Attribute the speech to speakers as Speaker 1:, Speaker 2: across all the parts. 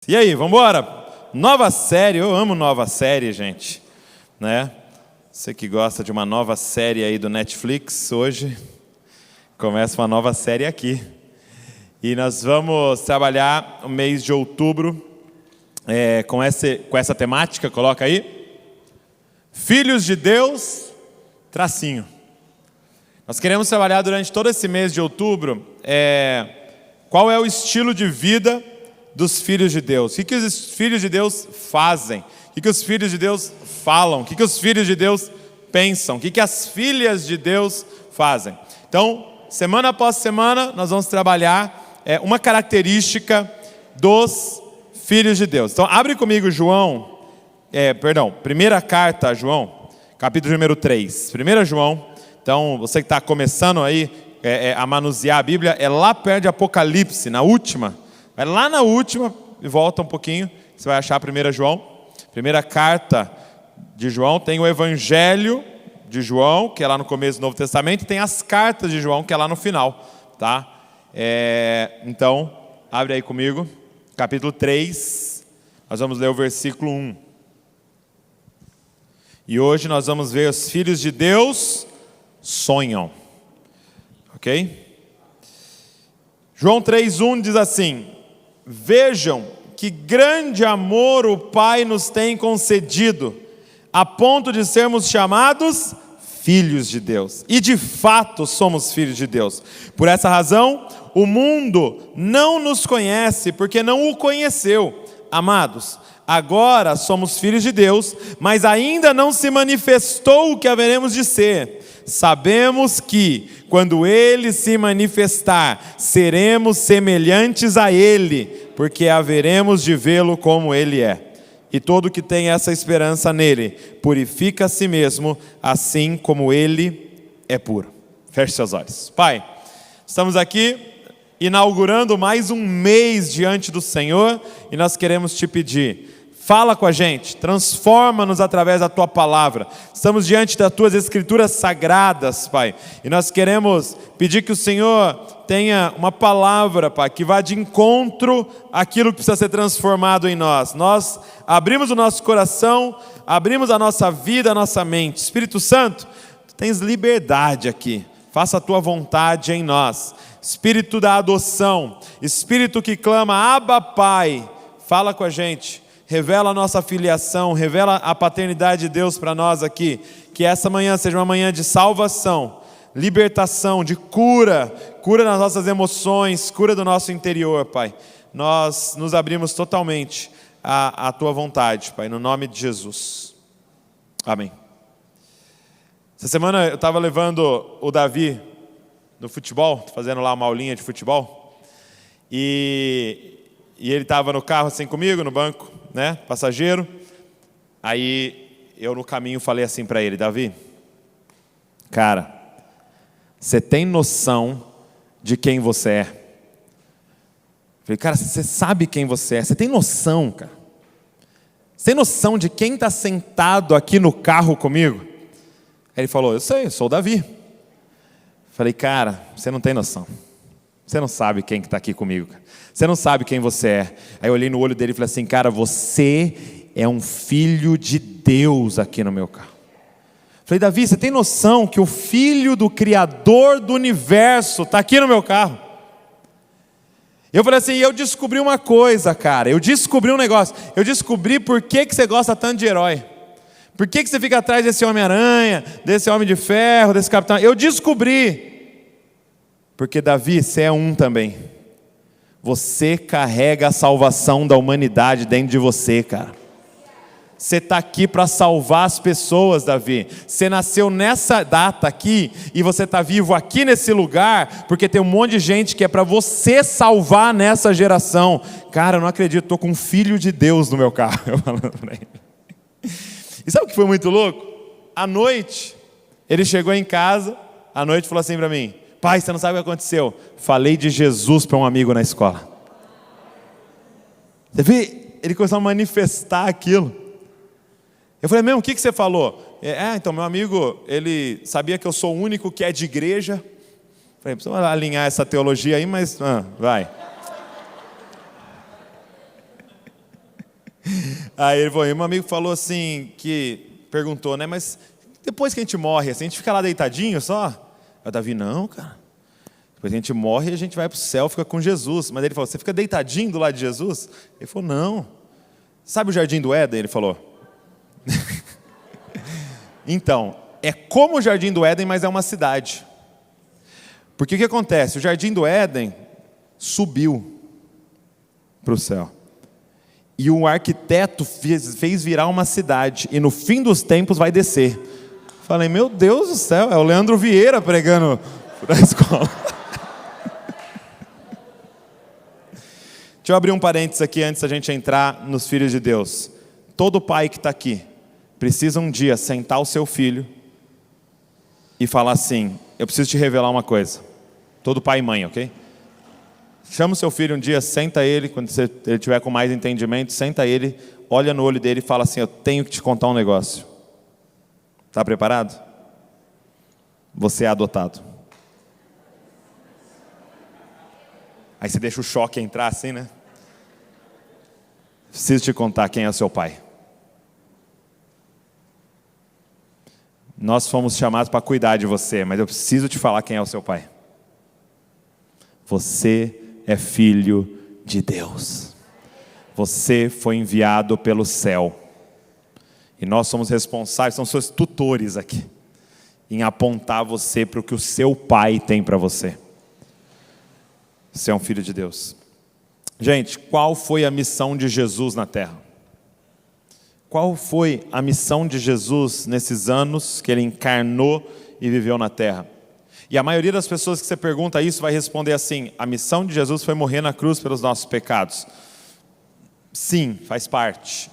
Speaker 1: E aí, vamos embora? Nova série, eu amo nova série, gente, né? Você que gosta de uma nova série aí do Netflix, hoje começa uma nova série aqui. E nós vamos trabalhar o mês de outubro com essa temática, coloca aí. Filhos de Deus, tracinho. Nós queremos trabalhar durante todo esse mês de outubro qual é o estilo de vida dos filhos de Deus. O que os filhos de Deus fazem? O que os filhos de Deus falam? O que os filhos de Deus pensam? O que as filhas de Deus fazem? Então, semana após semana, nós vamos trabalhar uma característica dos filhos de Deus. Então, abre comigo primeira carta a João, capítulo número 3. 1 João, então, você que está começando aí a manusear a Bíblia, é lá perto de Apocalipse, na última. Vai lá na última e volta um pouquinho, você vai achar 1 João. Primeira carta de João, tem o Evangelho de João, que é lá no começo do Novo Testamento, e tem as cartas de João, que é lá no final, tá? Então, abre aí comigo, capítulo 3, nós vamos ler o versículo 1. E hoje nós vamos ver os filhos de Deus sonham, ok? João 3,1 diz assim: vejam que grande amor o Pai nos tem concedido, a ponto de sermos chamados filhos de Deus. E de fato somos filhos de Deus. Por essa razão, o mundo não nos conhece, porque não o conheceu. Amados, agora somos filhos de Deus, mas ainda não se manifestou o que haveremos de ser. Sabemos que, quando Ele se manifestar, seremos semelhantes a Ele, porque haveremos de vê-lo como Ele é. E todo que tem essa esperança nele, purifica a si mesmo, assim como Ele é puro. Feche seus olhos. Pai, estamos aqui inaugurando mais um mês diante do Senhor, e nós queremos te pedir: fala com a gente, transforma-nos através da Tua palavra. Estamos diante das Tuas Escrituras sagradas, Pai, e nós queremos pedir que o Senhor tenha uma palavra, Pai, que vá de encontro àquilo que precisa ser transformado em nós. Nós abrimos o nosso coração, abrimos a nossa vida, a nossa mente. Espírito Santo, Tu tens liberdade aqui. Faça a Tua vontade em nós. Espírito da adoção, Espírito que clama, Abba, Pai, fala com a gente. Revela a nossa filiação, revela a paternidade de Deus para nós aqui. Que essa manhã seja uma manhã de salvação, libertação, de cura nas nossas emoções, cura do nosso interior, Pai. Nós nos abrimos totalmente à Tua vontade, Pai, no nome de Jesus. Amém. Essa semana eu estava levando o Davi no futebol, fazendo lá uma aulinha de futebol, e ele estava no carro assim comigo, no banco, né, passageiro. Aí eu no caminho falei assim para ele: Davi, cara, você tem noção de quem você é? Falei, cara, você sabe quem você é? Você tem noção, cara? Você tem noção de quem está sentado aqui no carro comigo? Aí ele falou: eu sei, eu sou o Davi. Falei, cara, você não tem noção. Você não sabe quem que está aqui comigo, cara. Você não sabe quem você é. Aí eu olhei no olho dele e falei assim: cara, você é um filho de Deus aqui no meu carro. Falei, Davi, você tem noção que o filho do Criador do universo está aqui no meu carro? Eu falei assim: eu descobri uma coisa, cara. Eu descobri um negócio. Eu descobri por que você gosta tanto de herói. Por que você fica atrás desse Homem-Aranha, desse Homem de Ferro, desse Capitão? Eu descobri. Porque, Davi, você é um também. Você carrega a salvação da humanidade dentro de você, cara. Você está aqui para salvar as pessoas, Davi. Você nasceu nessa data aqui e você está vivo aqui nesse lugar porque tem um monte de gente que é para você salvar nessa geração. Cara, eu não acredito, estou com um filho de Deus no meu carro. Eu falando para ele. E sabe o que foi muito louco? À noite, ele chegou em casa, à noite falou assim para mim: pai, você não sabe o que aconteceu? Falei de Jesus para um amigo na escola. Você vê? Ele começou a manifestar aquilo. Eu falei, mesmo, o que você falou? Então, meu amigo, ele sabia que eu sou o único que é de igreja. Falei, precisa alinhar essa teologia aí, mas vai. Aí ele foi, meu amigo falou assim, que perguntou, né, mas depois que a gente morre, assim, a gente fica lá deitadinho só? Aí o Davi, não, cara. Depois a gente morre e a gente vai para o céu, fica com Jesus. Mas ele falou, você fica deitadinho do lado de Jesus? Ele falou, não. Sabe o Jardim do Éden? Ele falou. Então, é como o Jardim do Éden, mas é uma cidade. Porque o que acontece? O Jardim do Éden subiu para o céu. E o arquiteto fez virar uma cidade. E no fim dos tempos vai descer. Falei, meu Deus do céu, é o Leandro Vieira pregando na escola. Deixa eu abrir um parênteses aqui antes da gente entrar nos filhos de Deus. Todo pai que está aqui precisa um dia sentar o seu filho e falar assim, eu preciso te revelar uma coisa. Todo pai e mãe, ok? Chama o seu filho um dia, senta ele, quando ele tiver com mais entendimento, senta ele, olha no olho dele e fala assim, eu tenho que te contar um negócio. Está preparado? Você é adotado. Aí você deixa o choque entrar assim, né? Preciso te contar quem é o seu pai. Nós fomos chamados para cuidar de você, mas eu preciso te falar quem é o seu pai. Você é filho de Deus. Você foi enviado pelo céu. E nós somos responsáveis, somos seus tutores aqui, em apontar você para o que o seu pai tem para você. Você é um filho de Deus. Gente, qual foi a missão de Jesus na terra? Qual foi a missão de Jesus nesses anos que ele encarnou e viveu na terra? E a maioria das pessoas que você pergunta isso vai responder assim, a missão de Jesus foi morrer na cruz pelos nossos pecados. Sim, faz parte.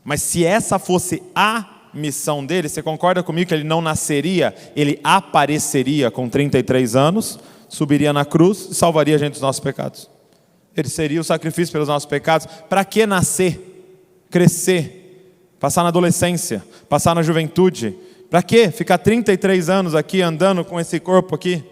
Speaker 1: Mas se essa fosse a missão dele, você concorda comigo que ele não nasceria, ele apareceria com 33 anos, subiria na cruz e salvaria a gente dos nossos pecados. Ele seria o sacrifício pelos nossos pecados. Para que nascer, crescer, passar na adolescência, passar na juventude? Para que ficar 33 anos aqui andando com esse corpo aqui?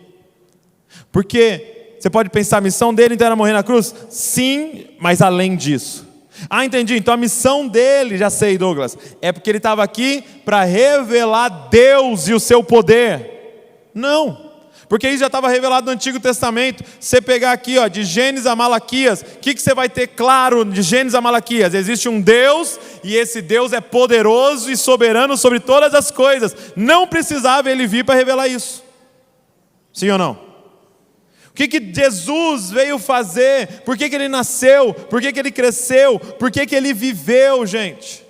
Speaker 1: Porque você pode pensar, a missão dele então era morrer na cruz? Sim, mas além disso. Ah, entendi, então a missão dele, já sei, Douglas, é porque ele estava aqui para revelar Deus e o seu poder. Não. Porque isso já estava revelado no Antigo Testamento. Você pegar aqui, ó, de Gênesis a Malaquias, o que você vai ter claro de Gênesis a Malaquias? Existe um Deus, e esse Deus é poderoso e soberano sobre todas as coisas. Não precisava ele vir para revelar isso. Sim ou não? O que Jesus veio fazer? Por que ele nasceu? Por que ele cresceu? Por que ele viveu, gente?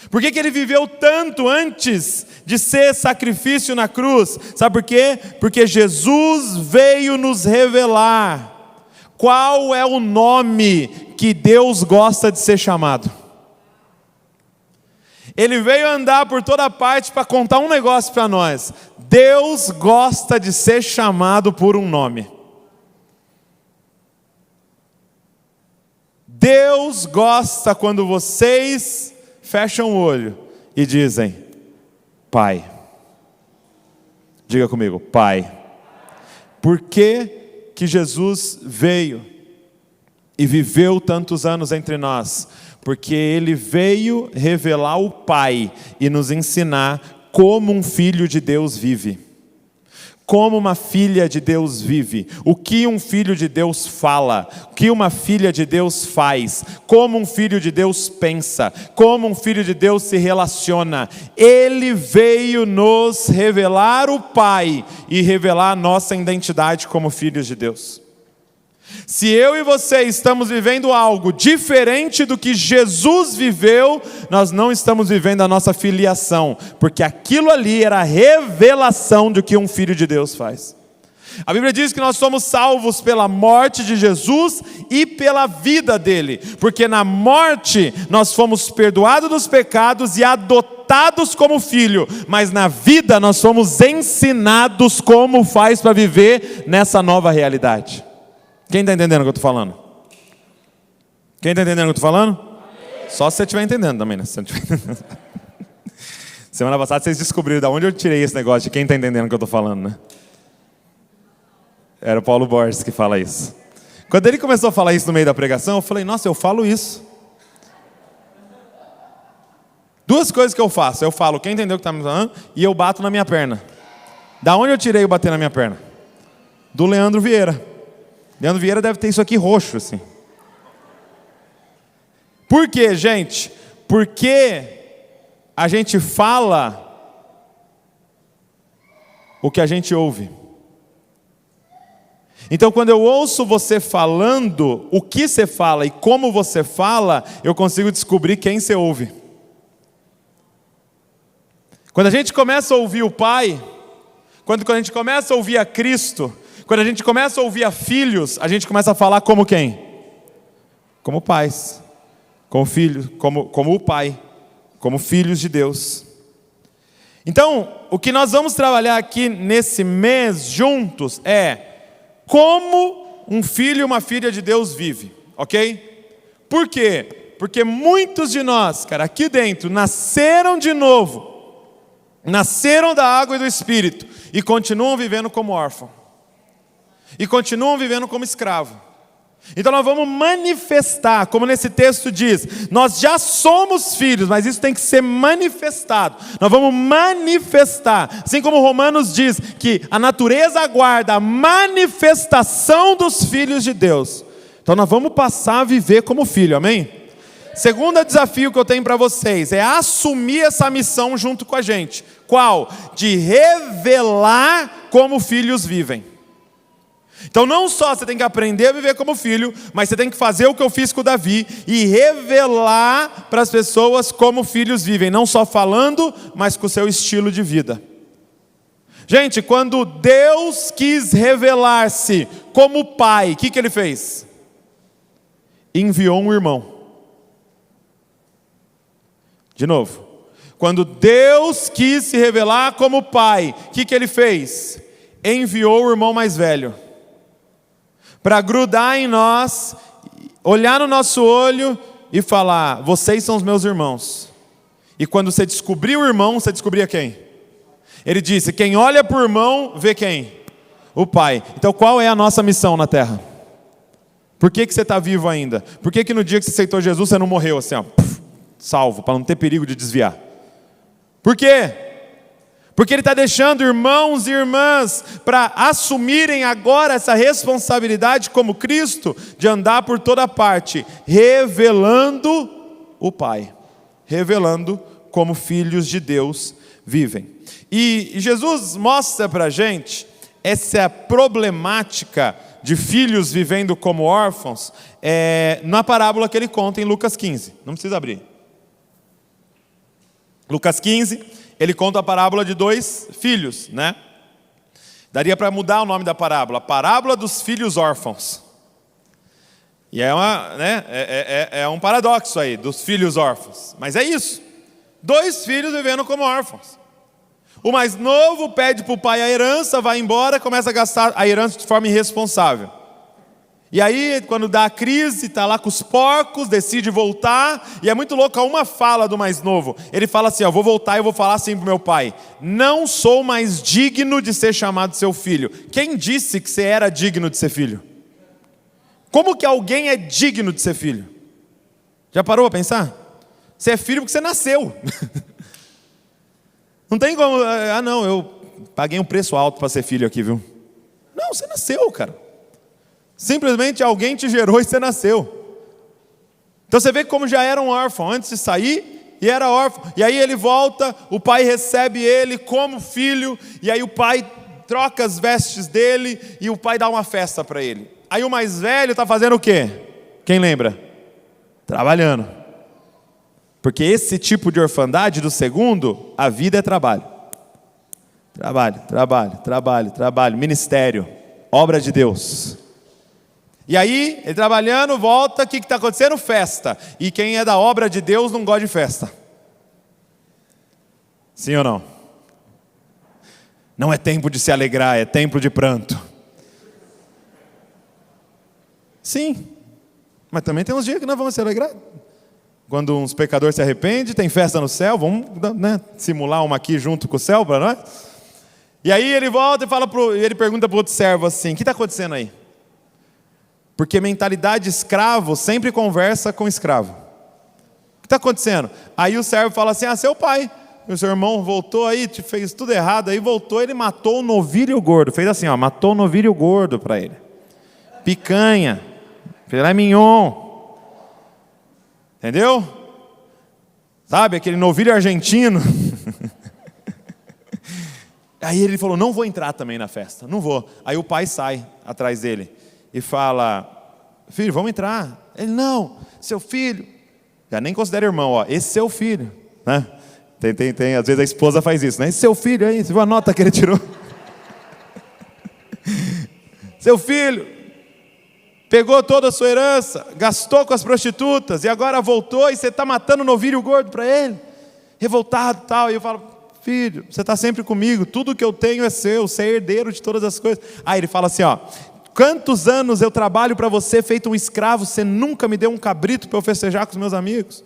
Speaker 1: Por que ele viveu tanto antes de ser sacrifício na cruz? Sabe por quê? Porque Jesus veio nos revelar qual é o nome que Deus gosta de ser chamado. Ele veio andar por toda parte para contar um negócio para nós. Deus gosta de ser chamado por um nome. Deus gosta quando vocês fecham o olho e dizem, Pai. Diga comigo, Pai. Por que Jesus veio e viveu tantos anos entre nós? Porque Ele veio revelar o Pai e nos ensinar como um filho de Deus vive. Como uma filha de Deus vive, o que um filho de Deus fala, o que uma filha de Deus faz, como um filho de Deus pensa, como um filho de Deus se relaciona. Ele veio nos revelar o Pai e revelar a nossa identidade como filhos de Deus. Se eu e você estamos vivendo algo diferente do que Jesus viveu, nós não estamos vivendo a nossa filiação, porque aquilo ali era a revelação do que um filho de Deus faz. A Bíblia diz que nós somos salvos pela morte de Jesus e pela vida dele, porque na morte nós fomos perdoados dos pecados e adotados como filho, mas na vida nós somos ensinados como faz para viver nessa nova realidade. Quem está entendendo o que eu estou falando? Quem está entendendo o que eu estou falando? Só se você estiver entendendo também, né? Semana passada vocês descobriram de onde eu tirei esse negócio de quem está entendendo o que eu estou falando, né? Era o Paulo Borges que fala isso. Quando ele começou a falar isso no meio da pregação, eu falei, nossa, eu falo isso. Duas coisas que eu faço. Eu falo, quem entendeu o que está me falando? E eu bato na minha perna. Da onde eu tirei o bater na minha perna? Do Leandro Vieira. Leandro Vieira deve ter isso aqui roxo, assim. Por quê, gente? Porque a gente fala o que a gente ouve. Então, quando eu ouço você falando, o que você fala e como você fala, eu consigo descobrir quem você ouve. Quando a gente começa a ouvir o Pai, quando a gente começa a ouvir a Cristo, quando a gente começa a ouvir a filhos, a gente começa a falar como quem? Como pais, como filhos, como o Pai, como filhos de Deus. Então, o que nós vamos trabalhar aqui nesse mês juntos é como um filho e uma filha de Deus vive, ok? Por quê? Porque muitos de nós, cara, aqui dentro, nasceram de novo, nasceram da água e do Espírito, e continuam vivendo como órfão, e continuam vivendo como escravo. Então nós vamos manifestar, como nesse texto diz, nós já somos filhos, mas isso tem que ser manifestado. Nós vamos manifestar, assim como Romanos diz, que a natureza aguarda a manifestação dos filhos de Deus. Então nós vamos passar a viver como filho, amém? Segundo desafio que eu tenho para vocês, é assumir essa missão junto com a gente. Qual? De revelar como filhos vivem. Então não só você tem que aprender a viver como filho, mas você tem que fazer o que eu fiz com o Davi e revelar para as pessoas como filhos vivem, não só falando, mas com o seu estilo de vida. Gente, quando Deus quis revelar-se como pai, o que ele fez? Enviou um irmão. De novo, quando Deus quis se revelar como pai, o que ele fez? Enviou o irmão mais velho. Para grudar em nós, olhar no nosso olho e falar, vocês são os meus irmãos. E quando você descobrir o irmão, você descobria quem? Ele disse, quem olha para o irmão, vê quem? O Pai. Então qual é a nossa missão na terra? Por que você está vivo ainda? Por que no dia que você aceitou Jesus, você não morreu assim, ó, salvo, para não ter perigo de desviar? Por quê? Porque Ele está deixando irmãos e irmãs para assumirem agora essa responsabilidade como Cristo, de andar por toda parte, revelando o Pai, revelando como filhos de Deus vivem. E Jesus mostra para a gente essa problemática de filhos vivendo como órfãos, na parábola que Ele conta em Lucas 15, não precisa abrir. Lucas 15... Ele conta a parábola de dois filhos, né? Daria para mudar o nome da parábola. A parábola dos filhos órfãos. E é um paradoxo aí, dos filhos órfãos. Mas é isso. Dois filhos vivendo como órfãos. O mais novo pede para o pai a herança, vai embora, começa a gastar a herança de forma irresponsável. E aí, quando dá a crise, está lá com os porcos, decide voltar, e é muito louco, há uma fala do mais novo. Ele fala assim, vou voltar e eu vou falar assim para o meu pai, não sou mais digno de ser chamado seu filho. Quem disse que você era digno de ser filho? Como que alguém é digno de ser filho? Já parou para pensar? Você é filho porque você nasceu. Não tem como, não, eu paguei um preço alto para ser filho aqui, viu? Não, você nasceu, cara. Simplesmente alguém te gerou e você nasceu. Então você vê como já era um órfão, antes de sair, e era órfão. E aí ele volta, o pai recebe ele como filho, e aí o pai troca as vestes dele, e o pai dá uma festa para ele. Aí o mais velho está fazendo o quê? Quem lembra? Trabalhando. Porque esse tipo de orfandade do segundo, a vida é trabalho. Trabalho, trabalho, trabalho, trabalho, ministério, obra de Deus. E aí, ele trabalhando, volta, o que está acontecendo? Festa. E quem é da obra de Deus não gosta de festa. Sim ou não? Não é tempo de se alegrar, é tempo de pranto. Sim, mas também tem uns dias que nós vamos se alegrar. Quando uns pecadores se arrependem, tem festa no céu, vamos simular uma aqui junto com o céu para nós. E aí ele volta e ele pergunta para o outro servo assim, o que está acontecendo aí? Porque mentalidade escravo sempre conversa com escravo. O que está acontecendo? Aí o servo fala assim, seu pai, o seu irmão voltou aí, te fez tudo errado, aí voltou, ele matou o novilho gordo, fez assim, matou o novilho gordo para ele. Picanha, filé mignon, entendeu? Sabe, aquele novilho argentino. Aí ele falou, não vou entrar também na festa, não vou. Aí o pai sai atrás dele e fala, filho, vamos entrar. Ele, não, seu filho, já nem considera irmão, esse é seu filho, né? Tem, às vezes a esposa faz isso, né? Esse seu filho aí, você viu a nota que ele tirou? Seu filho pegou toda a sua herança, gastou com as prostitutas e agora voltou e você está matando o novilho gordo para ele, revoltado e tal. E eu falo, filho, você está sempre comigo, tudo que eu tenho é seu, você é herdeiro de todas as coisas. Aí ele fala assim, quantos anos eu trabalho para você feito um escravo, você nunca me deu um cabrito para eu festejar com os meus amigos.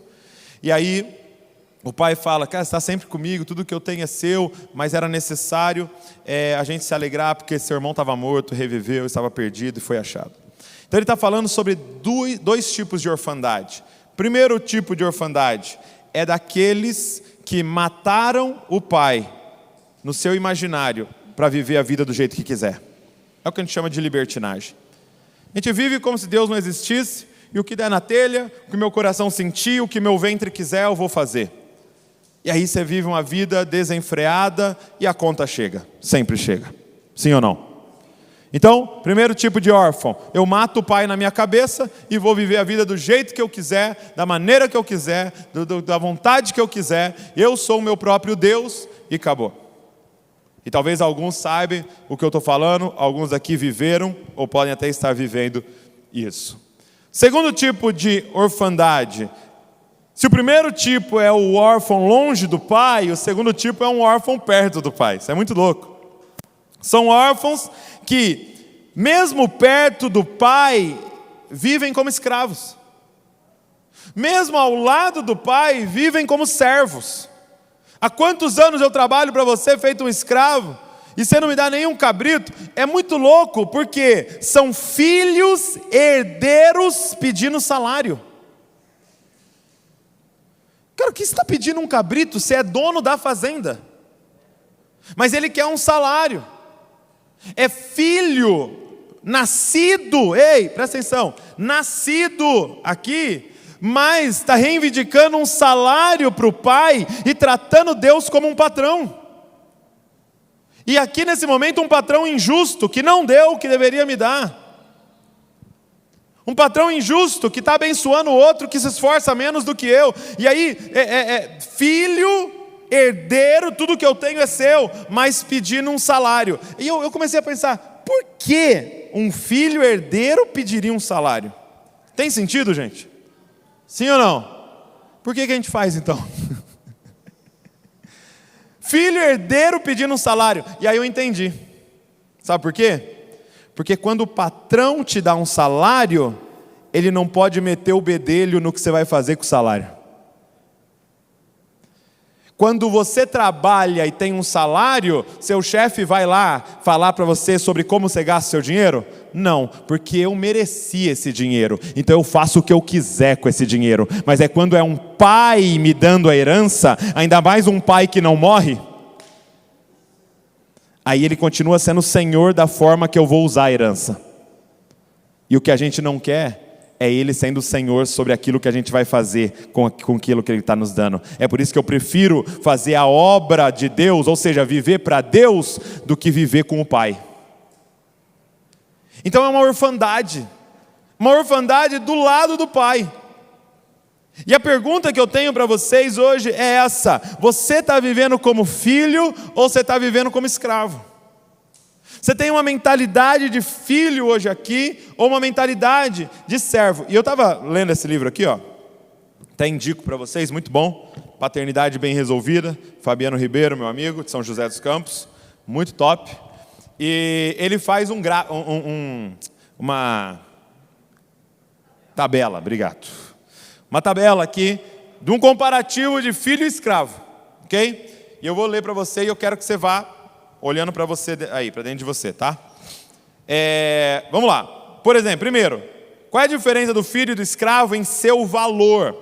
Speaker 1: E aí o pai fala, cara, você está sempre comigo, tudo que eu tenho é seu, mas era necessário a gente se alegrar porque seu irmão estava morto, reviveu, estava perdido e foi achado. Então ele está falando sobre dois tipos de orfandade. Primeiro tipo de orfandade é daqueles que mataram o pai no seu imaginário para viver a vida do jeito que quiser. É o que a gente chama de libertinagem. A gente vive como se Deus não existisse, e o que der na telha, o que meu coração sentir, o que meu ventre quiser, eu vou fazer. E aí você vive uma vida desenfreada e a conta chega, sempre chega. Sim ou não? Então, primeiro tipo de órfão, eu mato o pai na minha cabeça e vou viver a vida do jeito que eu quiser, da maneira que eu quiser, da vontade que eu quiser, eu sou o meu próprio Deus e acabou. E talvez alguns saibam o que eu estou falando, alguns aqui viveram ou podem até estar vivendo isso. Segundo tipo de orfandade, se o primeiro tipo é o órfão longe do pai, o segundo tipo é um órfão perto do pai. Isso é muito louco. São órfãos que, mesmo perto do pai, vivem como escravos. Mesmo ao lado do pai, vivem como servos. Há quantos anos eu trabalho para você feito um escravo, e você não me dá nenhum cabrito? É muito louco, porque são filhos herdeiros pedindo salário. Cara, o que você está pedindo um cabrito? Você é dono da fazenda. Mas ele quer um salário. É filho nascido, ei, presta atenção, nascido aqui, mas está reivindicando um salário para o pai e tratando Deus como um patrão. E aqui nesse momento um patrão injusto, que não deu o que deveria me dar. Um patrão injusto que está abençoando o outro que se esforça menos do que eu. E aí, filho, herdeiro, tudo que eu tenho é seu, mas pedindo um salário. E eu comecei a pensar, por que um filho herdeiro pediria um salário? Tem sentido, gente? Sim ou não? Por que a gente faz então? Filho herdeiro pedindo um salário. E aí eu entendi. Sabe por quê? Porque quando o patrão te dá um salário, ele não pode meter o bedelho no que você vai fazer com o salário. Quando você trabalha e tem um salário, seu chefe vai lá falar para você sobre como você gasta seu dinheiro? Não, porque eu mereci esse dinheiro, então eu faço o que eu quiser com esse dinheiro. Mas é quando é um pai me dando a herança, ainda mais um pai que não morre, aí ele continua sendo o senhor da forma que eu vou usar a herança. E o que a gente não quer é ele sendo o senhor sobre aquilo que a gente vai fazer com aquilo que ele está nos dando. É por isso que eu prefiro fazer a obra de Deus, ou seja, viver para Deus, do que viver com o pai. Então é uma orfandade do lado do pai. E a pergunta que eu tenho para vocês hoje é essa: você está vivendo como filho ou você está vivendo como escravo? Você tem uma mentalidade de filho hoje aqui ou uma mentalidade de servo? E eu estava lendo esse livro aqui, até indico para vocês, muito bom, Paternidade Bem Resolvida, Fabiano Ribeiro, meu amigo, de São José dos Campos, muito top. E ele faz uma tabela, obrigado. Uma tabela aqui de um comparativo de filho e escravo, ok? E eu vou ler para você e eu quero que você vá olhando para você aí, para dentro de você, tá? Vamos lá. Por exemplo, primeiro, qual é a diferença do filho e do escravo em seu valor?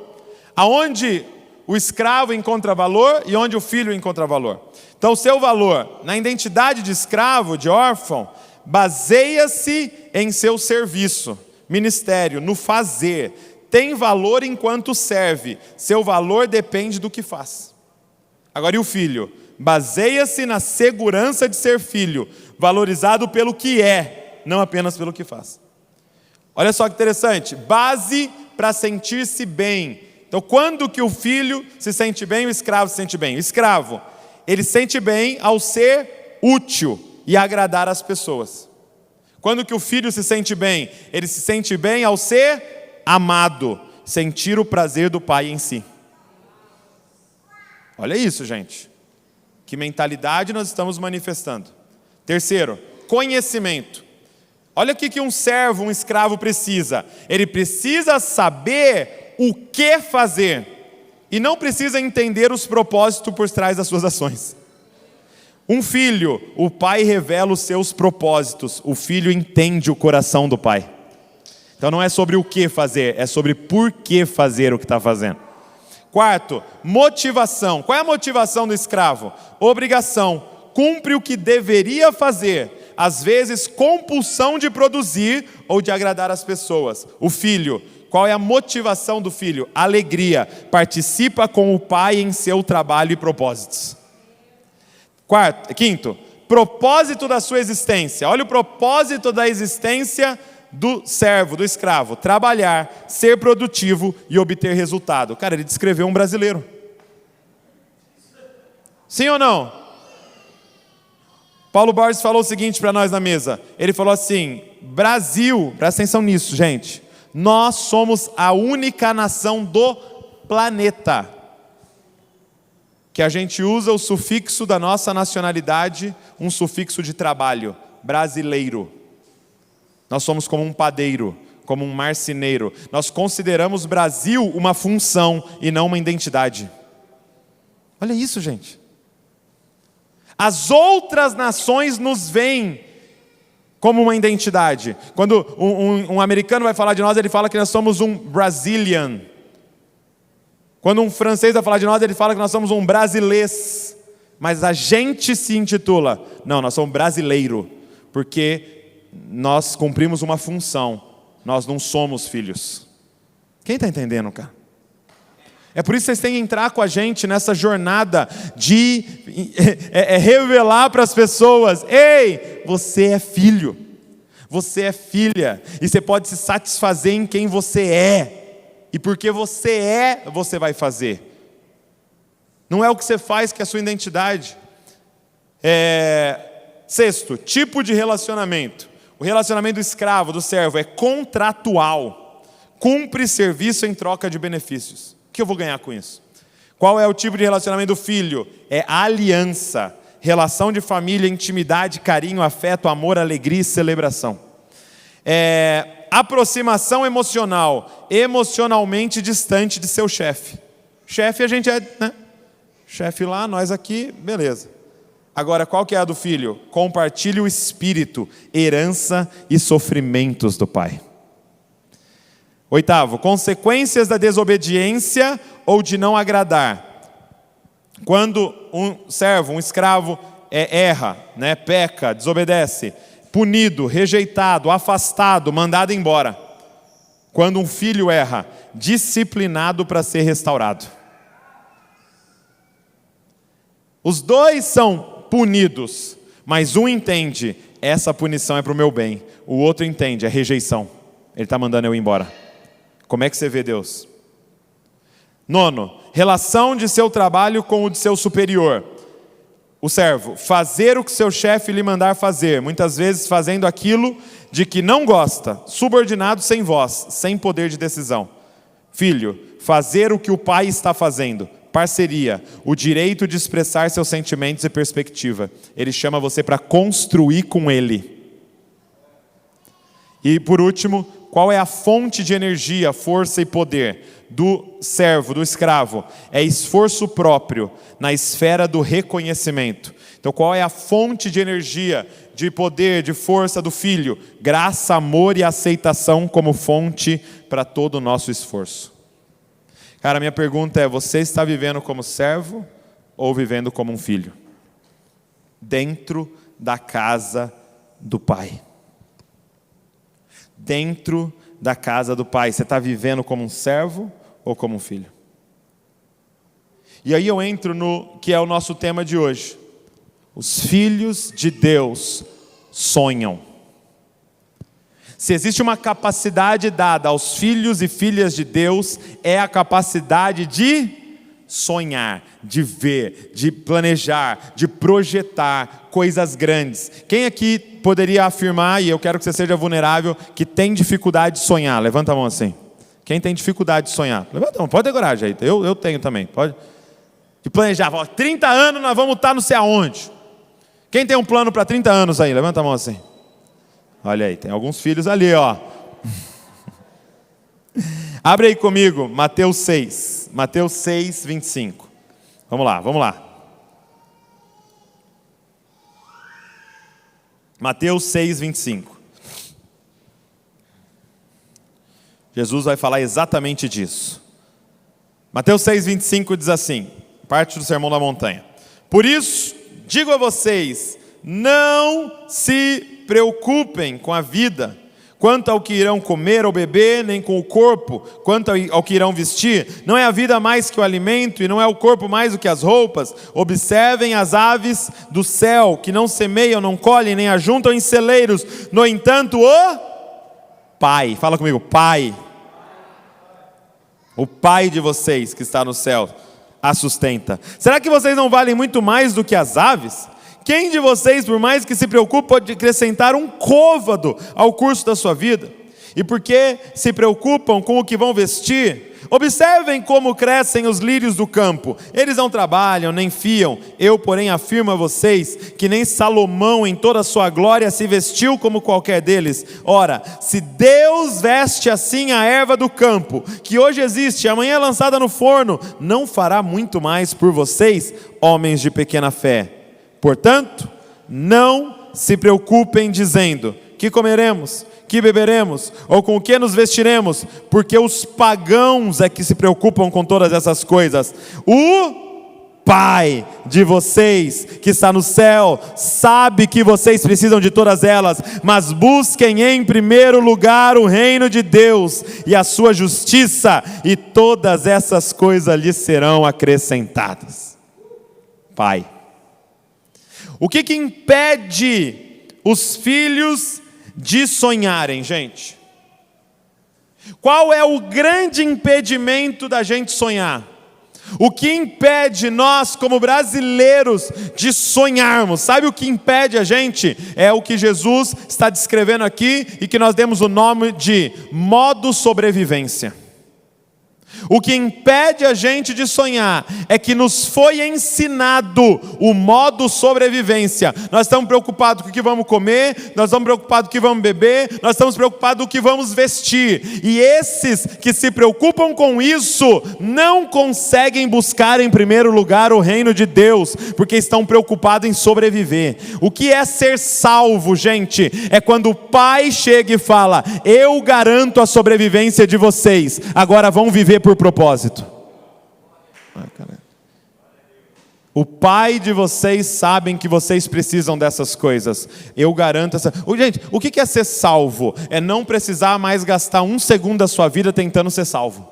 Speaker 1: Aonde o escravo encontra valor e onde o filho encontra valor. Então o seu valor na identidade de escravo, de órfão, baseia-se em seu serviço, ministério, no fazer. Tem valor enquanto serve. Seu valor depende do que faz. Agora, e o filho? Baseia-se na segurança de ser filho, valorizado pelo que é, não apenas pelo que faz. Olha só que interessante, base para sentir-se bem. Então, quando que o filho se sente bem, o escravo se sente bem? O escravo, ele se sente bem ao ser útil e agradar as pessoas. Quando que o filho se sente bem? Ele se sente bem ao ser amado, sentir o prazer do pai em si. Olha isso, gente. Que mentalidade nós estamos manifestando. Terceiro, conhecimento. Olha o que um servo, um escravo precisa. Ele precisa saber o que fazer. E não precisa entender os propósitos por trás das suas ações. Um filho, o pai revela os seus propósitos. O filho entende o coração do pai. Então não é sobre o que fazer, é sobre por que fazer o que está fazendo. Quarto, motivação. Qual é a motivação do escravo? Obrigação. Cumpre o que deveria fazer. Às vezes, compulsão de produzir ou de agradar as pessoas. O filho, qual é a motivação do filho? Alegria. Participa com o pai em seu trabalho e propósitos. Quinto, propósito da sua existência. Olha o propósito da existência do servo, do escravo: trabalhar, ser produtivo e obter resultado. Cara, ele descreveu um brasileiro. Sim ou não? Paulo Borges falou o seguinte para nós na mesa. Ele falou assim: Brasil, presta atenção nisso, gente. Nós somos a única nação do planeta que a gente usa o sufixo da nossa nacionalidade, um sufixo de trabalho: brasileiro. Nós somos como um padeiro, como um marceneiro. Nós consideramos Brasil uma função e não uma identidade. Olha isso, gente. As outras nações nos veem como uma identidade. Quando um americano vai falar de nós, ele fala que nós somos um Brazilian. Quando um francês vai falar de nós, ele fala que nós somos um brasilês. Mas a gente se intitula, não, nós somos brasileiro, porque nós cumprimos uma função, nós não somos filhos. Quem está entendendo, cara? É por isso que vocês têm que entrar com a gente nessa jornada de revelar para as pessoas: ei, você é filho, você é filha, e você pode se satisfazer em quem você é, e porque você é, você vai fazer. Não é o que você faz que é a sua identidade. Sexto, tipo de relacionamento. O relacionamento do escravo, do servo, é contratual. Cumpre serviço em troca de benefícios. O que eu vou ganhar com isso? Qual é o tipo de relacionamento do filho? É aliança. Relação de família, intimidade, carinho, afeto, amor, alegria e celebração. Aproximação emocional. Emocionalmente distante de seu chefe. Chefe a gente é, né? Chefe lá, nós aqui, beleza. Agora, qual que é a do filho? Compartilhe o espírito, herança e sofrimentos do pai. Oitavo, consequências da desobediência ou de não agradar. Quando um servo, um escravo erra, né, peca, desobedece, punido, rejeitado, afastado, mandado embora. Quando um filho erra, disciplinado para ser restaurado. Os dois são punidos, mas um entende: essa punição é para o meu bem. O outro entende: é rejeição, ele está mandando eu ir embora. Como é que você vê Deus? Nono, relação de seu trabalho com o de seu superior. O servo: fazer o que seu chefe lhe mandar fazer, muitas vezes fazendo aquilo de que não gosta, subordinado, sem voz, sem poder de decisão. Filho: fazer o que o pai está fazendo. Parceria, o direito de expressar seus sentimentos e perspectiva. Ele chama você para construir com ele. E por último, qual é a fonte de energia, força e poder do servo, do escravo? É esforço próprio na esfera do reconhecimento. Então qual é a fonte de energia, de poder, de força do filho? Graça, amor e aceitação como fonte para todo o nosso esforço. Cara, a minha pergunta é: você está vivendo como servo ou vivendo como um filho? Dentro da casa do Pai. Dentro da casa do Pai. Você está vivendo como um servo ou como um filho? E aí eu entro no que é o nosso tema de hoje. Os filhos de Deus sonham. Se existe uma capacidade dada aos filhos e filhas de Deus, é a capacidade de sonhar, de ver, de planejar, de projetar coisas grandes. Quem aqui poderia afirmar, e eu quero que você seja vulnerável, que tem dificuldade de sonhar? Levanta a mão assim. Quem tem dificuldade de sonhar? Levanta a mão, pode decorar, gente. Eu tenho também, pode. De planejar, 30 anos nós vamos estar não sei aonde. Quem tem um plano para 30 anos aí? Levanta a mão assim. Olha aí, tem alguns filhos ali, ó. Abre aí comigo, Mateus 6. Mateus 6, 25. Vamos lá, vamos lá. Mateus 6, 25. Jesus vai falar exatamente disso. Mateus 6, 25 diz assim, parte do Sermão da Montanha. Por isso, digo a vocês, não se preocupem com a vida, quanto ao que irão comer ou beber, nem com o corpo, quanto ao que irão vestir. Não é a vida mais que o alimento, e não é o corpo mais do que as roupas? Observem as aves do céu, que não semeiam, não colhem, nem ajuntam em celeiros. No entanto, o Pai, fala comigo, Pai. O Pai de vocês que está no céu a sustenta. Será que vocês não valem muito mais do que as aves? Quem de vocês, por mais que se preocupe, pode acrescentar um côvado ao curso da sua vida? E por que se preocupam com o que vão vestir? Observem como crescem os lírios do campo. Eles não trabalham, nem fiam. Eu, porém, afirmo a vocês que nem Salomão, em toda a sua glória, se vestiu como qualquer deles. Ora, se Deus veste assim a erva do campo, que hoje existe e amanhã é lançada no forno, não fará muito mais por vocês, homens de pequena fé? Portanto, não se preocupem dizendo: que comeremos, que beberemos, ou com o que nos vestiremos, porque os pagãos é que se preocupam com todas essas coisas. O Pai de vocês, que está no céu, sabe que vocês precisam de todas elas, mas busquem em primeiro lugar o reino de Deus e a sua justiça, e todas essas coisas lhes serão acrescentadas. Pai. O que impede os filhos de sonharem, gente? Qual é o grande impedimento da gente sonhar? O que impede nós, como brasileiros, de sonharmos? Sabe o que impede a gente? É o que Jesus está descrevendo aqui e que nós demos o nome de modo sobrevivência. O que impede a gente de sonhar é que nos foi ensinado o modo sobrevivência. Nós estamos preocupados com o que vamos comer, nós estamos preocupados com o que vamos beber, nós estamos preocupados com o que vamos vestir. E esses que se preocupam com isso não conseguem buscar em primeiro lugar o reino de Deus, porque estão preocupados em sobreviver. O que é ser salvo, gente? É quando o Pai chega e fala: eu garanto a sobrevivência de vocês, agora vão viver por propósito. O Pai de vocês sabe que vocês precisam dessas coisas. Eu garanto essa. Gente, o que é ser salvo? É não precisar mais gastar um segundo da sua vida tentando ser salvo.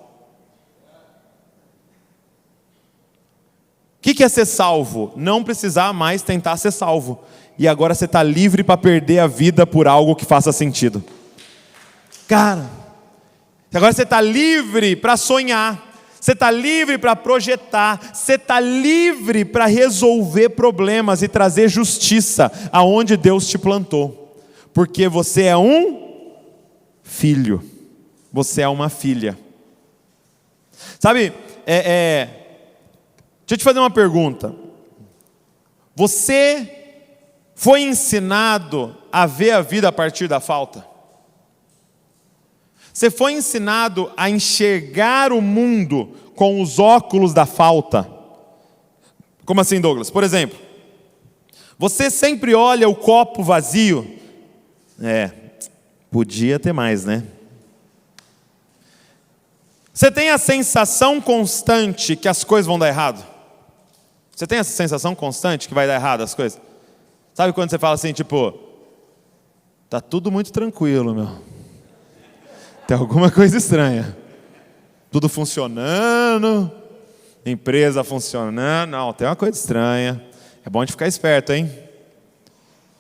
Speaker 1: O que é ser salvo? Não precisar mais tentar ser salvo. E agora você está livre para perder a vida por algo que faça sentido. Cara, agora você está livre para sonhar, você está livre para projetar, você está livre para resolver problemas e trazer justiça aonde Deus te plantou, porque você é um filho, você é uma filha. Sabe, deixa eu te fazer uma pergunta. Você foi ensinado a ver a vida a partir da falta? Você foi ensinado a enxergar o mundo com os óculos da falta? Como assim, Douglas? Por exemplo, você sempre olha o copo vazio? Podia ter mais, né? Você tem a sensação constante que as coisas vão dar errado? Você tem essa sensação constante que vai dar errado as coisas? Sabe quando você fala assim, tipo, tá tudo muito tranquilo, meu. Tem alguma coisa estranha. Tudo funcionando, empresa funcionando. Não, tem uma coisa estranha. É bom de ficar esperto, hein?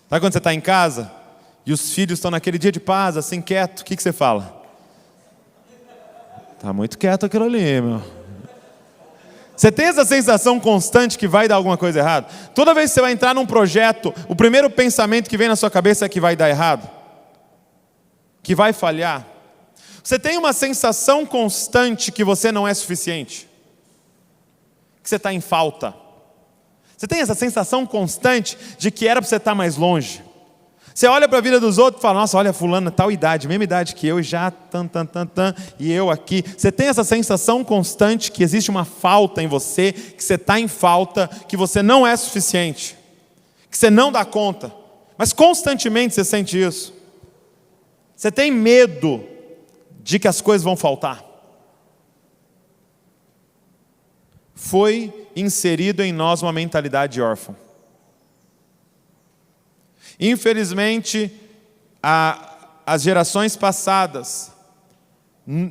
Speaker 1: Sabe quando você está em casa e os filhos estão naquele dia de paz, assim, quieto, o que você fala? Tá muito quieto aquilo ali, meu. Você tem essa sensação constante que vai dar alguma coisa errada? Toda vez que você vai entrar num projeto, o primeiro pensamento que vem na sua cabeça é que vai dar errado? Que vai falhar? Você tem uma sensação constante que você não é suficiente? Que você está em falta? Você tem essa sensação constante de que era para você estar mais longe? Você olha para a vida dos outros e fala, nossa, olha fulano, tal idade, mesma idade que eu, e já, e eu aqui. Você tem essa sensação constante que existe uma falta em você, que você está em falta, que você não é suficiente, que você não dá conta, mas constantemente você sente isso. Você tem medo de que as coisas vão faltar. Foi inserido em nós uma mentalidade de órfão. Infelizmente, as gerações passadas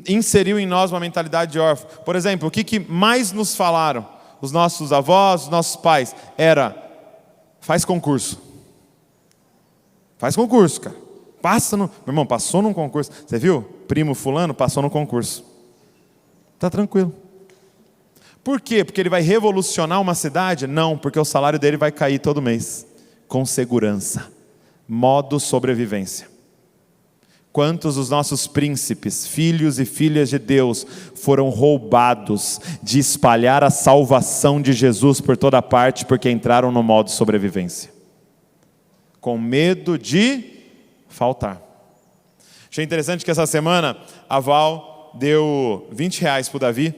Speaker 1: inseriu em nós uma mentalidade de órfão. Por exemplo, o que mais nos falaram? Os nossos avós, os nossos pais, era, faz concurso. Faz concurso, cara. Meu irmão, passou num concurso. Você viu? Primo fulano passou no concurso. Tá tranquilo. Por quê? Porque ele vai revolucionar uma cidade? Não, porque o salário dele vai cair todo mês. Com segurança. Modo sobrevivência. Quantos dos nossos príncipes, filhos e filhas de Deus, foram roubados de espalhar a salvação de Jesus por toda parte, porque entraram no modo sobrevivência. Com medo de faltar. Achei interessante que essa semana a Val deu R$20 para o Davi,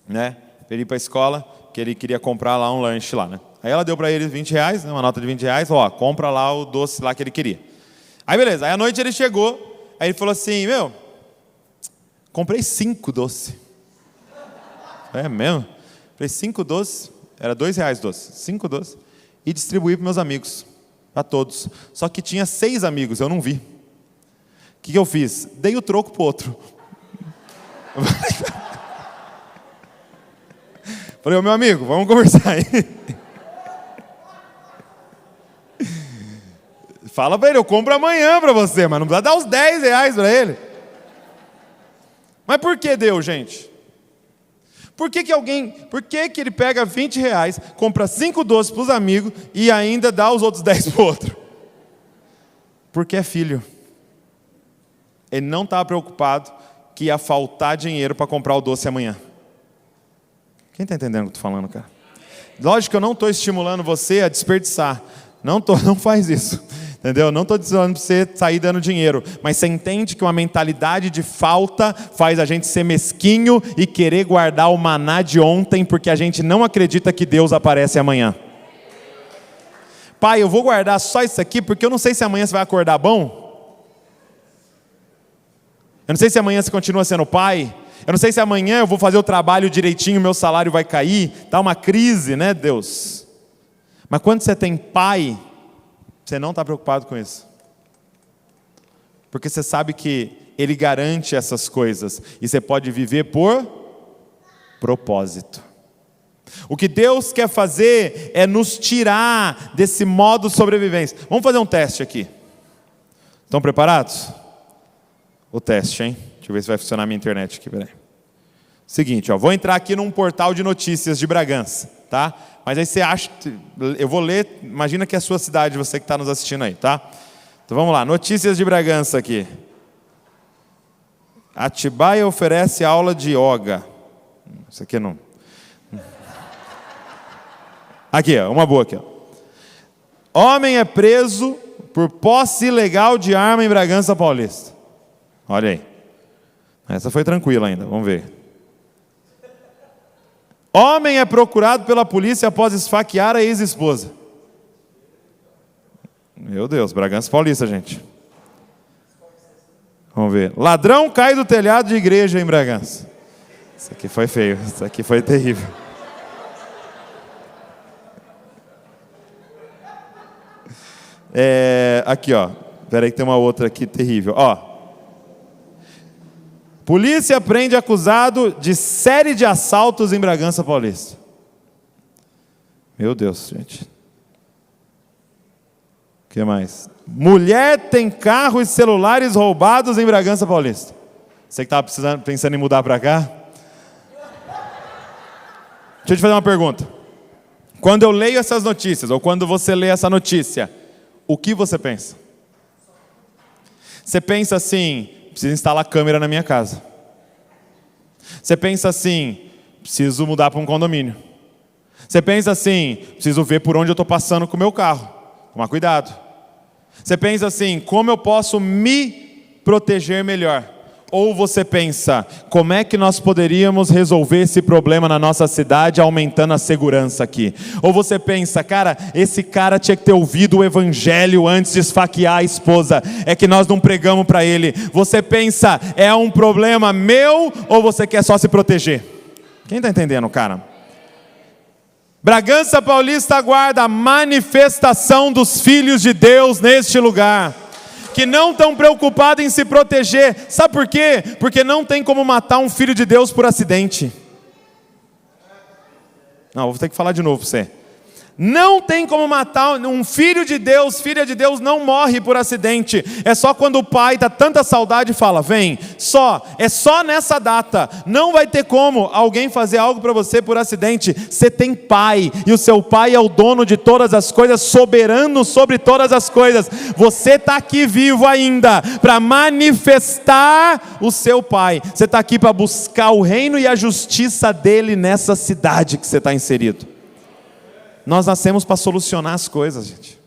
Speaker 1: né? Para ele ir para a escola, que ele queria comprar lá um lanche lá, né? Aí ela deu para ele R$20, né, uma nota de R$20, ó, compra lá o doce lá que ele queria. Aí beleza, aí à noite ele chegou, aí ele falou assim, meu, comprei 5 doces. É mesmo? Comprei 5 doces, era R$2 doce, 5 doces, e distribuí para meus amigos, para todos. Só que tinha 6 amigos, eu não vi. O que eu fiz? Dei o troco pro outro. Falei, ô meu amigo, vamos conversar aí. Fala para ele, eu compro amanhã para você, mas não precisa dar os R$10 para ele. Mas por que deu, gente? Por que ele pega R$20, compra 5 doces para os amigos e ainda dá os outros 10 para o outro? Porque é filho. Ele não estava preocupado que ia faltar dinheiro para comprar o doce amanhã. Quem está entendendo o que eu estou falando, cara? Lógico que eu não estou estimulando você a desperdiçar. Não faz isso. Entendeu? Não estou dizendo para você sair dando dinheiro. Mas você entende que uma mentalidade de falta faz a gente ser mesquinho e querer guardar o maná de ontem porque a gente não acredita que Deus aparece amanhã. Pai, eu vou guardar só isso aqui porque eu não sei se amanhã você vai acordar bom. Eu não sei se amanhã você continua sendo pai. Eu não sei se amanhã eu vou fazer o trabalho direitinho, meu salário vai cair. Está uma crise, né, Deus? Mas quando você tem pai, você não está preocupado com isso. Porque você sabe que Ele garante essas coisas. E você pode viver por propósito. O que Deus quer fazer é nos tirar desse modo de sobrevivência. Vamos fazer um teste aqui. Estão preparados? O teste, hein? Deixa eu ver se vai funcionar a minha internet aqui, peraí. Seguinte, ó, vou entrar aqui num portal de notícias de Bragança, tá? Mas aí você acha, eu vou ler, imagina que é a sua cidade, você que está nos assistindo aí, tá? Então vamos lá, notícias de Bragança aqui. Atibaia oferece aula de yoga. Isso aqui não. Aqui, ó, uma boa aqui, ó. Homem é preso por posse ilegal de arma em Bragança Paulista. Olha aí. Essa foi tranquila ainda, vamos ver. Homem é procurado pela polícia após esfaquear a ex-esposa. Meu Deus, Bragança Paulista, gente. Vamos ver. Ladrão cai do telhado de igreja em Bragança. Isso aqui foi feio, isso aqui foi terrível. Aqui, ó. Peraí que tem uma outra aqui terrível. Ó. Polícia prende acusado de série de assaltos em Bragança Paulista. Meu Deus, gente. O que mais? Mulher tem carro e celulares roubados em Bragança Paulista. Você que estava pensando em mudar para cá? Deixa eu te fazer uma pergunta. Quando eu leio essas notícias, ou quando você lê essa notícia, o que você pensa? Você pensa assim, preciso instalar câmera na minha casa. Você pensa assim, preciso mudar para um condomínio. Você pensa assim, preciso ver por onde eu estou passando com o meu carro. Tomar cuidado. Você pensa assim, como eu posso me proteger melhor? Ou você pensa, como é que nós poderíamos resolver esse problema na nossa cidade aumentando a segurança aqui? Ou você pensa, cara, esse cara tinha que ter ouvido o evangelho antes de esfaquear a esposa, é que nós não pregamos para ele. Você pensa, é um problema meu ou você quer só se proteger? Quem está entendendo, cara? Bragança Paulista aguarda a manifestação dos filhos de Deus neste lugar, que não estão preocupados em se proteger. Sabe por quê? Porque não tem como matar um filho de Deus por acidente. Não, vou ter que falar de novo para você. Não tem como matar um filho de Deus, filha de Deus não morre por acidente. É só quando o pai dá tanta saudade e fala, vem, é só nessa data. Não vai ter como alguém fazer algo para você por acidente. Você tem pai, e o seu pai é o dono de todas as coisas, soberano sobre todas as coisas. Você está aqui vivo ainda, para manifestar o seu pai. Você está aqui para buscar o reino e a justiça dele nessa cidade que você está inserido. Nós nascemos para solucionar as coisas, gente.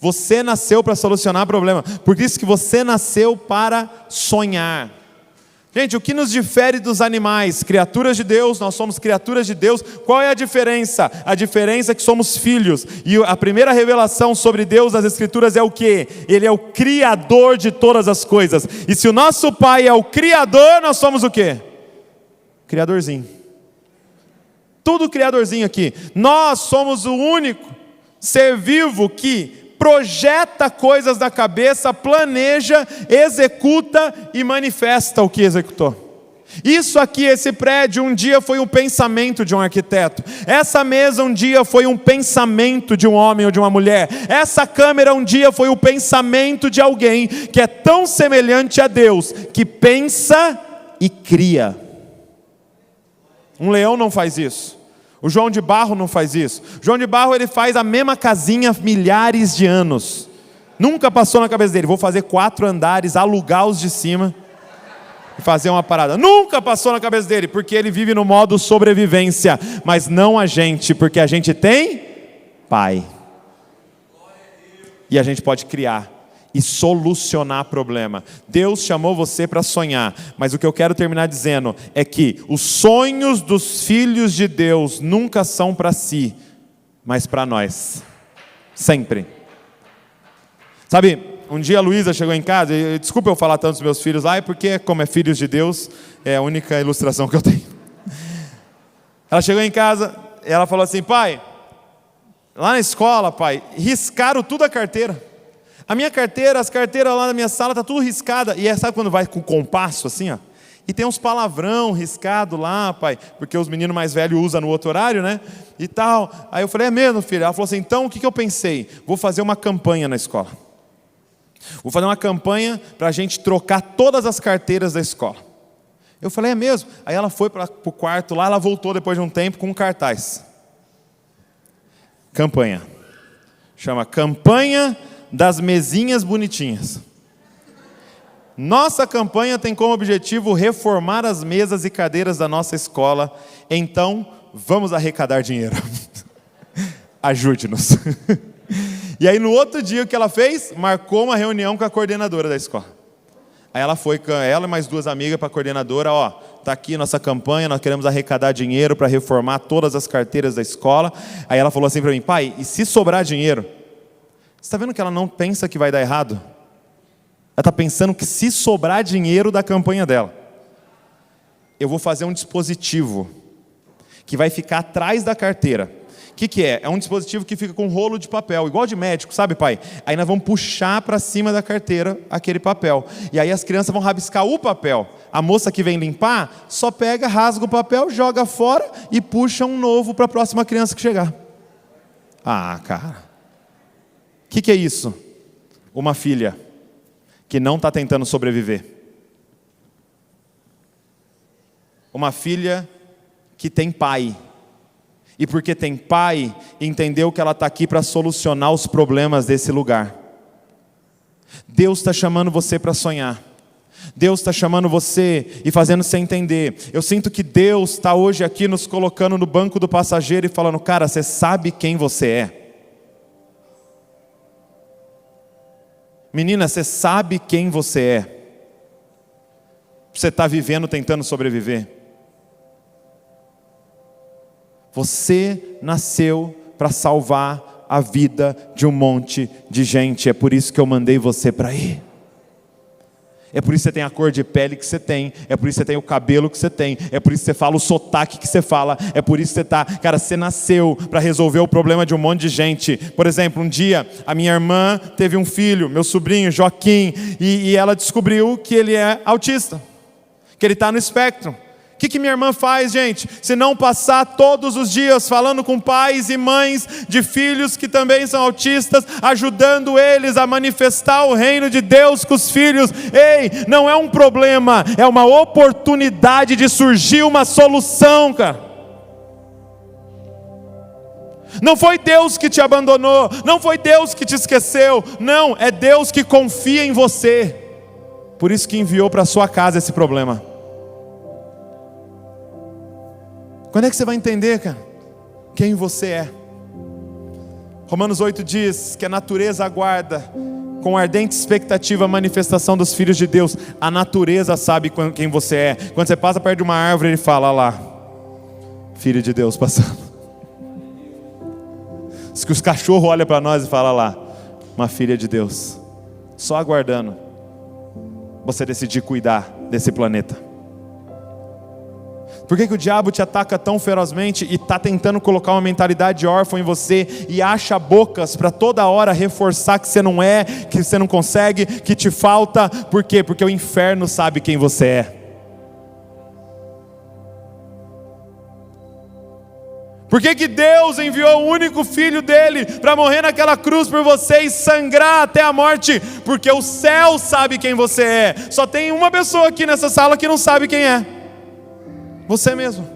Speaker 1: Você nasceu para solucionar problema. Por isso que você nasceu para sonhar. Gente, o que nos difere dos animais? Criaturas de Deus, nós somos criaturas de Deus. Qual é a diferença? A diferença é que somos filhos. E a primeira revelação sobre Deus nas Escrituras é o quê? Ele é o Criador de todas as coisas. E se o nosso Pai é o Criador, nós somos o quê? Criadorzinho. Tudo criadorzinho aqui. Nós somos o único ser vivo que projeta coisas da cabeça, planeja, executa e manifesta o que executou. Isso aqui, esse prédio, um dia foi um pensamento de um arquiteto. Essa mesa um dia foi um pensamento de um homem ou de uma mulher. Essa câmera um dia foi o pensamento de alguém que é tão semelhante a Deus, que pensa e cria. Um leão não faz isso. O João de Barro não faz isso. O João de Barro, ele faz a mesma casinha há milhares de anos. Nunca passou na cabeça dele, vou fazer 4 andares, alugar os de cima e fazer uma parada. Nunca passou na cabeça dele, porque ele vive no modo sobrevivência. Mas não a gente, porque a gente tem Pai. E a gente pode criar e solucionar problema. Deus chamou você para sonhar, mas o que eu quero terminar dizendo é que os sonhos dos filhos de Deus nunca são para si, mas para nós, sempre. Sabe, um dia a Luísa chegou em casa, e desculpa eu falar tanto dos meus filhos lá, é porque como é filhos de Deus, é a única ilustração que eu tenho. Ela chegou em casa, e ela falou assim, pai, lá na escola, pai, riscaram tudo a carteira. A minha carteira, as carteiras lá na minha sala, tá tudo riscada. E sabe quando vai com compasso assim, ó? E tem uns palavrão riscado lá, pai, porque os meninos mais velhos usam no outro horário, né? E tal. Aí eu falei, é mesmo, filho? Ela falou assim, então o que eu pensei? Vou fazer uma campanha na escola. Vou fazer uma campanha para a gente trocar todas as carteiras da escola. Eu falei, é mesmo? Aí ela foi para o quarto lá, ela voltou depois de um tempo com um cartaz. Campanha. Chama Campanha das Mesinhas Bonitinhas. Nossa campanha tem como objetivo reformar as mesas e cadeiras da nossa escola. Então, vamos arrecadar dinheiro. Ajude-nos. E aí no outro dia o que ela fez? Marcou uma reunião com a coordenadora da escola. Aí ela foi com ela e mais 2 amigas para a coordenadora, ó, tá aqui nossa campanha, nós queremos arrecadar dinheiro para reformar todas as carteiras da escola. Aí ela falou assim para mim, pai, e se sobrar dinheiro? Você está vendo que ela não pensa que vai dar errado? Ela está pensando que se sobrar dinheiro da campanha dela. eu vou fazer um dispositivo que vai ficar atrás da carteira. O que é? É um dispositivo que fica com um rolo de papel, igual de médico, sabe, pai? Aí nós vamos puxar para cima da carteira aquele papel. E aí as crianças vão rabiscar o papel. A moça que vem limpar, só pega, rasga o papel, joga fora e puxa um novo para a próxima criança que chegar. Ah, cara. O que é isso? Uma filha que não está tentando sobreviver. Uma filha que tem pai. E porque tem pai, entendeu que ela está aqui para solucionar os problemas desse lugar. Deus está chamando você para sonhar. Deus está chamando você e fazendo você entender. Eu sinto que Deus está hoje aqui nos colocando no banco do passageiro e falando, cara, você sabe quem você é? Menina, você sabe quem você é? Você está vivendo tentando sobreviver? Você nasceu para salvar a vida de um monte de gente. É por isso que eu mandei você para ir. É por isso que você tem a cor de pele que você tem. É por isso que você tem o cabelo que você tem. É por isso que você fala o sotaque que você fala. É por isso que você está... Cara, você nasceu para resolver o problema de um monte de gente. Por exemplo, um dia a minha irmã teve um filho, meu sobrinho Joaquim, e ela descobriu que ele é autista, que ele está no espectro. O que minha irmã faz, gente? Se não passar todos os dias falando com pais e mães de filhos que também são autistas, ajudando eles a manifestar o reino de Deus com os filhos. Ei, não é um problema, é uma oportunidade de surgir uma solução, cara. Não foi Deus que te abandonou, não foi Deus que te esqueceu, não, é Deus que confia em você. Por isso que enviou para a sua casa esse problema. Quando é que você vai entender, cara, quem você é? Romanos 8 diz que a natureza aguarda com ardente expectativa a manifestação dos filhos de Deus. A natureza sabe quem você é. Quando você passa perto de uma árvore, ele fala, olha lá, filho de Deus passando. Diz que os cachorros olham para nós e falam, lá, uma filha de Deus. Só aguardando você decidir cuidar desse planeta. Por que o diabo te ataca tão ferozmente e está tentando colocar uma mentalidade órfã em você e acha bocas para toda hora reforçar que você não é, que você não consegue, que te falta? Por quê? Porque o inferno sabe quem você é. Por que Deus enviou o único filho dele para morrer naquela cruz por você e sangrar até a morte? Porque o céu sabe quem você é. Só tem uma pessoa aqui nessa sala que não sabe quem é. Você mesmo.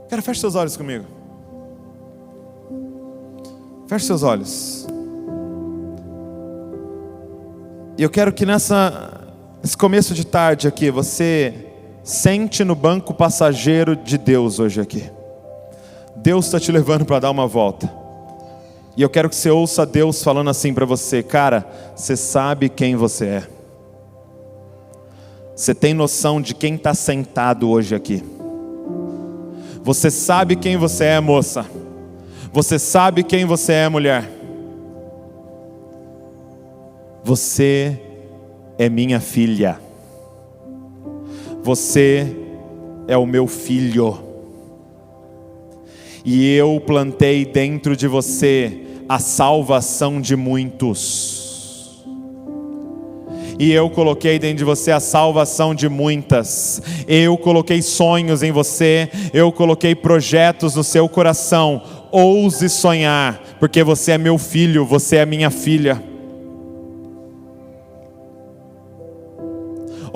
Speaker 1: Cara, feche seus olhos comigo. Feche seus olhos. E eu quero que nesse começo de tarde aqui, você sente no banco passageiro de Deus hoje aqui. Deus está te levando para dar uma volta. E eu quero que você ouça Deus falando assim para você, cara, você sabe quem você é. Você tem noção de quem está sentado hoje aqui. Você sabe quem você é, moça. Você sabe quem você é, mulher. Você é minha filha. Você é o meu filho. E eu plantei dentro de você a salvação de muitos. E eu coloquei dentro de você a salvação de muitas. Eu coloquei sonhos em você. Eu coloquei projetos no seu coração. Ouse sonhar, porque você é meu filho, você é minha filha.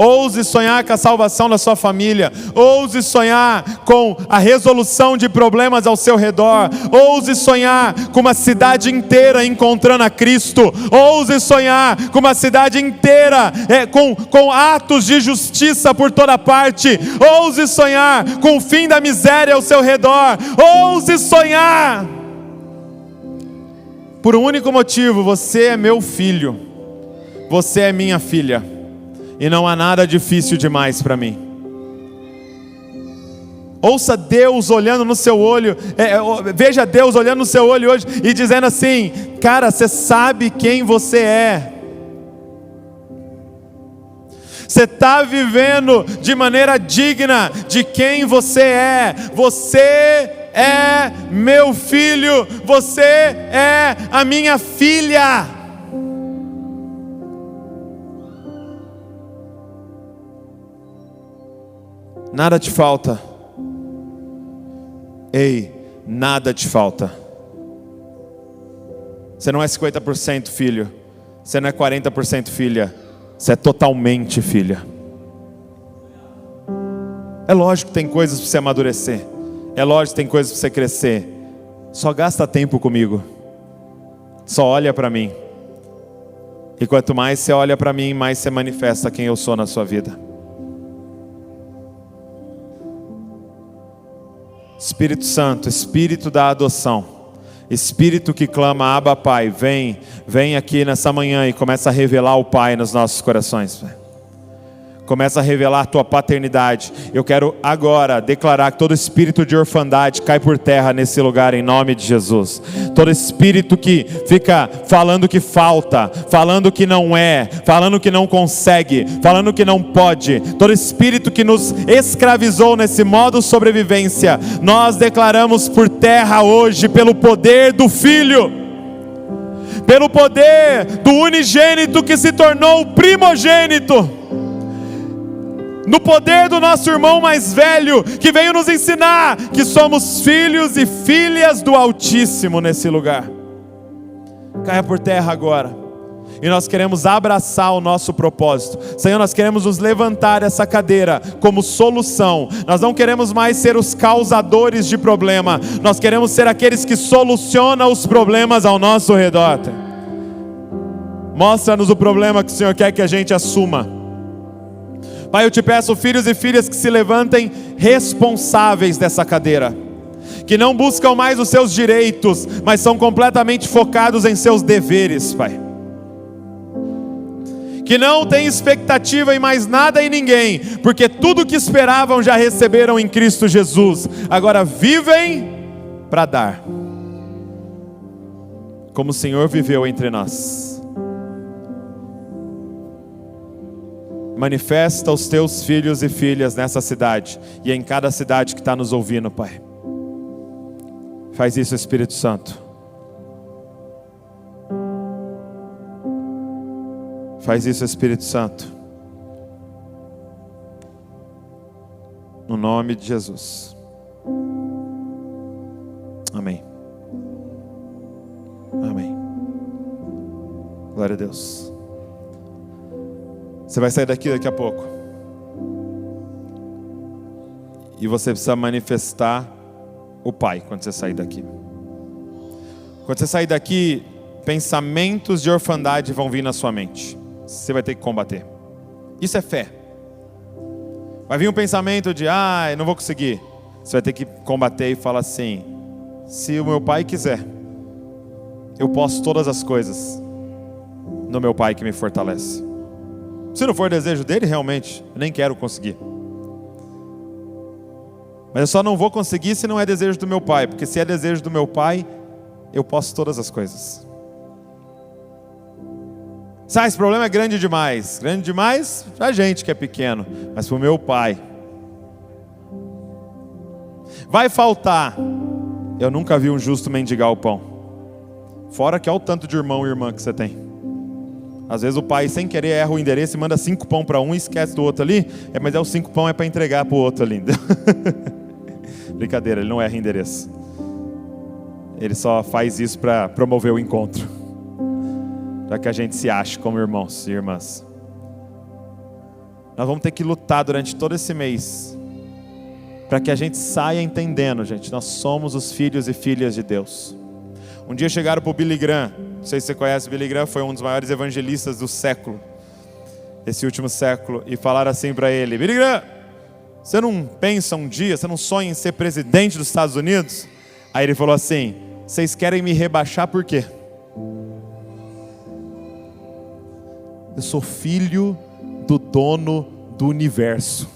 Speaker 1: Ouse sonhar com a salvação da sua família. Ouse sonhar com a resolução de problemas ao seu redor. Ouse sonhar com uma cidade inteira encontrando a Cristo. Ouse sonhar com uma cidade inteira com atos de justiça por toda parte. Ouse sonhar com o fim da miséria ao seu redor. Ouse sonhar. Por um único motivo, você é meu filho. Você é minha filha. E não há nada difícil demais para mim. Ouça Deus olhando no seu olho, veja Deus olhando no seu olho hoje e dizendo assim, cara, você sabe quem você é. Você está vivendo de maneira digna de quem você é. Você é meu filho, você é a minha filha. Nada te falta. Ei, nada te falta. Você não é 50% filho, você não é 40% filha, você é totalmente filha. É lógico que tem coisas para você amadurecer, é lógico que tem coisas para você crescer. Só gasta tempo comigo, só olha para mim. E quanto mais você olha para mim, mais você manifesta quem eu sou na sua vida. Espírito Santo, Espírito da adoção, Espírito que clama, Abba Pai, vem aqui nessa manhã e começa a revelar o Pai nos nossos corações. Começa a revelar a tua paternidade. Eu quero agora declarar que todo espírito de orfandade cai por terra nesse lugar em nome de Jesus. Todo espírito que fica falando que falta, falando que não é, falando que não consegue, falando que não pode, todo espírito que nos escravizou nesse modo de sobrevivência, nós declaramos por terra hoje pelo poder do Filho, pelo poder do unigênito que se tornou o primogênito, no poder do nosso irmão mais velho, que veio nos ensinar que somos filhos e filhas do Altíssimo nesse lugar. Caia por terra agora. E nós queremos abraçar o nosso propósito. Senhor, nós queremos nos levantar dessa cadeira como solução. Nós não queremos mais ser os causadores de problema. Nós queremos ser aqueles que solucionam os problemas ao nosso redor. Mostra-nos o problema que o Senhor quer que a gente assuma. Pai, eu te peço, filhos e filhas que se levantem responsáveis dessa cadeira, que não buscam mais os seus direitos, mas são completamente focados em seus deveres, Pai. Que não têm expectativa em mais nada e ninguém, porque tudo que esperavam já receberam em Cristo Jesus. Agora vivem para dar, como o Senhor viveu entre nós. Manifesta os teus filhos e filhas nessa cidade e em cada cidade que está nos ouvindo, Pai. Faz isso, Espírito Santo. Faz isso, Espírito Santo. No nome de Jesus. Amém. Amém. Glória a Deus. Você vai sair daqui a pouco. E você precisa manifestar o Pai quando você sair daqui. Quando você sair daqui, pensamentos de orfandade vão vir na sua mente. Você vai ter que combater. Isso é fé. Vai vir um pensamento de, eu não vou conseguir. Você vai ter que combater e falar assim: se o meu Pai quiser, eu posso todas as coisas no meu Pai que me fortalece. Se não for desejo dele, realmente, eu nem quero conseguir. Mas eu só não vou conseguir se não é desejo do meu Pai, porque se é desejo do meu Pai, eu posso todas as coisas. Sabe, esse problema é grande demais pra gente que é pequeno, mas pro meu Pai. Vai faltar. Eu nunca vi um justo mendigar o pão. Fora que olha o tanto de irmão e irmã que você tem. Às vezes o pai, sem querer, erra o endereço e manda 5 pão para um e esquece do outro ali. Mas os 5 pão é para entregar para o outro ali. Brincadeira, ele não erra endereço. Ele só faz isso para promover o encontro, para que a gente se ache como irmãos e irmãs. Nós vamos ter que lutar durante todo esse mês, para que a gente saia entendendo, gente, nós somos os filhos e filhas de Deus. Um dia chegaram para o Billy Graham. Não sei se você conhece o Billy Graham, foi um dos maiores evangelistas do século, esse último século, e falaram assim para ele: Billy Graham, você não pensa um dia, você não sonha em ser presidente dos Estados Unidos? Aí ele falou assim: vocês querem me rebaixar por quê? Eu sou filho do dono do universo.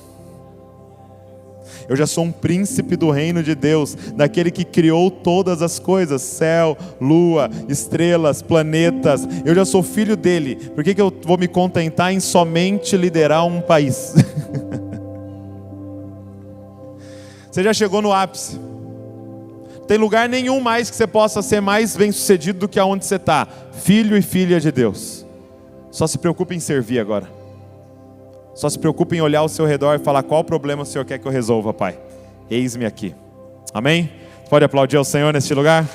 Speaker 1: Eu já sou um príncipe do reino de Deus, daquele que criou todas as coisas, céu, lua, estrelas, planetas. Eu já sou filho dele. Por que eu vou me contentar em somente liderar um país? Você já chegou no ápice. Não tem lugar nenhum mais que você possa ser mais bem sucedido do que aonde você está. Filho e filha de Deus. Só se preocupe em servir agora. Só se preocupe em olhar ao seu redor e falar: qual problema o Senhor quer que eu resolva, Pai? Eis-me aqui. Amém? Pode aplaudir ao Senhor neste lugar?